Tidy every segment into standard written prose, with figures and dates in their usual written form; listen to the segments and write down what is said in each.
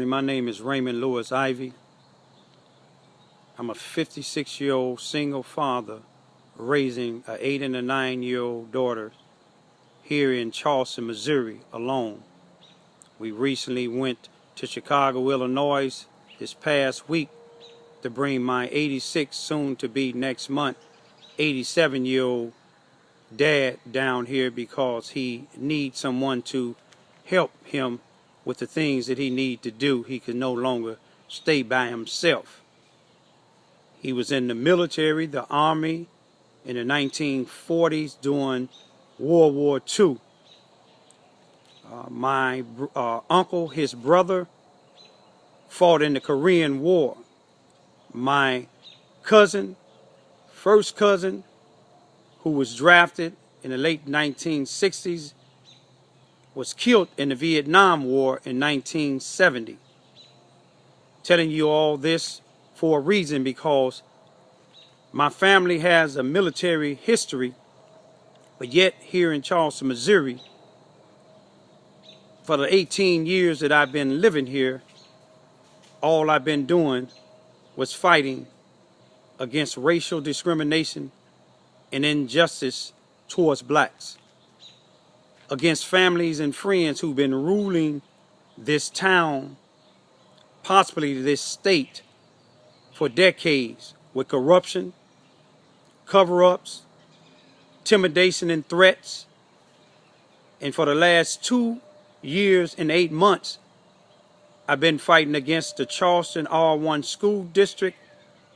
My name is Raymond Louis Ivy. I'm a 56-year-old single father raising an 8 and a 9-year-old daughter here in Charleston, Missouri alone. We recently went to Chicago, Illinois this past week to bring my 86, soon to be next month, 87-year-old dad down here because he needs someone to help him with the things that he needs to do. He can no longer stay by himself. He was in the military, the Army, in the 1940s during World War II. My uncle, his brother, fought in the Korean War. My cousin, first cousin, who was drafted in the late 1960s, was killed in the Vietnam War in 1970. Telling you all this for a reason, because my family has a military history, but yet here in Charleston, Missouri, for the 18 years that I've been living here, all I've been doing was fighting against racial discrimination and injustice towards blacks, against families and friends who've been ruling this town, possibly this state, for decades with corruption, cover-ups, intimidation and threats. And for the last 2 years and 8 months, I've been fighting against the Charleston R1 School District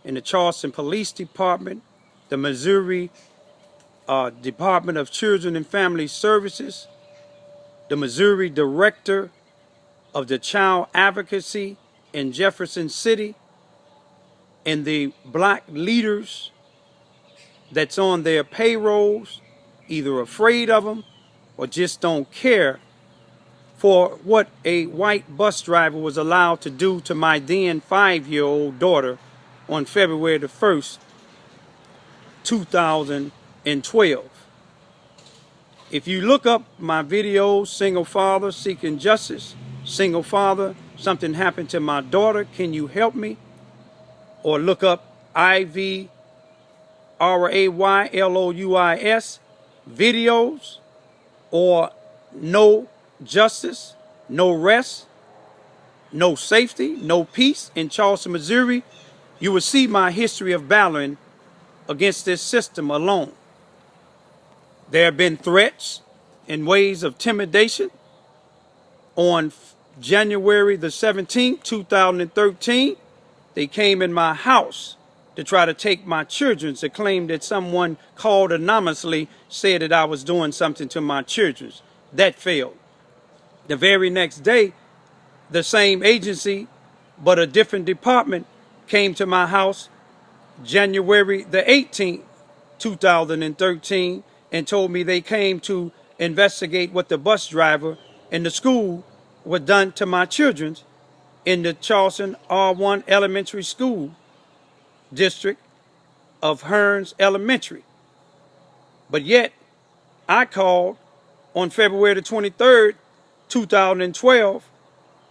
and the Charleston Police Department, the Missouri Department of Children and Family Services, the Missouri Director of the Child Advocacy in Jefferson City, and the black leaders that's on their payrolls, either afraid of them or just don't care for what a white bus driver was allowed to do to my then 5-year-old daughter on February the 1st, 2012. If you look up my videos, Single Father Seeking Justice, Single Father, Something Happened to My Daughter, Can You Help Me? Or look up Ivy, RAYLOUIS videos, or No Justice, No Rest, No Safety, No Peace in Charleston, Missouri, you will see my history of battling against this system alone. There have been threats and ways of intimidation. On January the 17th, 2013, they came in my house to try to take my children, to claim that someone called anonymously said that I was doing something to my children. That failed. The very next day, the same agency, but a different department, came to my house January the 18th, 2013, and told me they came to investigate what the bus driver and the school were done to my children in the Charleston R1 Elementary School District of Hearns Elementary. But yet, I called on February the 23rd, 2012,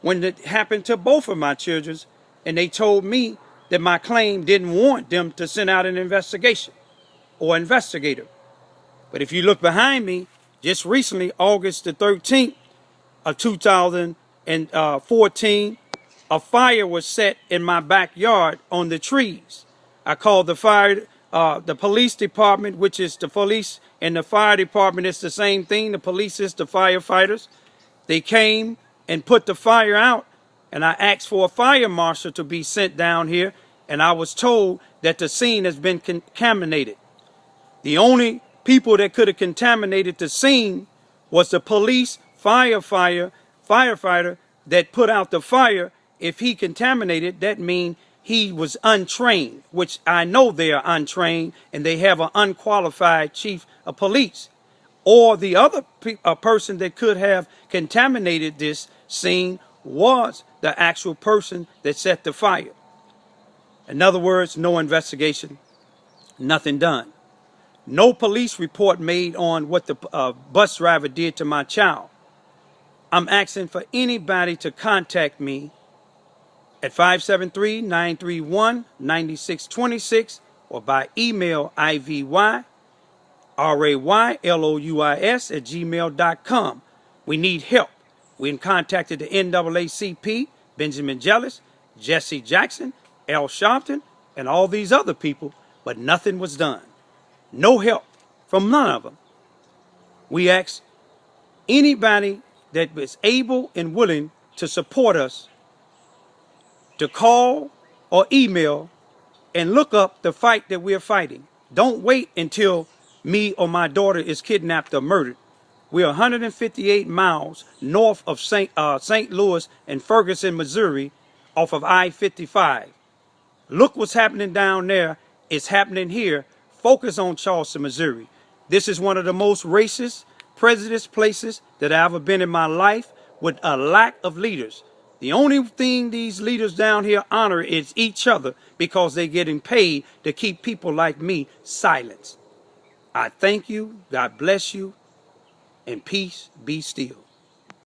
when it happened to both of my children, and they told me that my claim didn't warrant them to send out an investigation or investigator. But if you look behind me, just recently, August the 13th of 2014, a fire was set in my backyard on the trees. I called the police department, which is the police and the fire department. It's the same thing. The police is the firefighters. They came and put the fire out, and I asked for a fire marshal to be sent down here, and I was told that the scene has been contaminated. The only people that could have contaminated the scene was the police firefighter that put out the fire. If he contaminated, that means he was untrained, which I know they are untrained, and they have an unqualified chief of police. Or the other person that could have contaminated this scene was the actual person that set the fire. In other words, no investigation, nothing done. No police report made on what the bus driver did to my child. I'm asking for anybody to contact me at 573-931-9626 or by email ivyRayLouis@gmail.com. We need help. We contacted the NAACP, Benjamin Jealous, Jesse Jackson, Al Sharpton, and all these other people, but nothing was done. No help from none of them. We ask anybody that is able and willing to support us to call or email and look up the fight that we're fighting. Don't wait until me or my daughter is kidnapped or murdered. We're 158 miles north of St. Louis and Ferguson, Missouri, off of I-55. Look what's happening down there. It's happening here. Focus on Charleston, Missouri. This is one of the most racist, prejudiced places that I've ever been in my life, with a lack of leaders. The only thing these leaders down here honor is each other, because they're getting paid to keep people like me silent. I thank you. God bless you. And peace be still.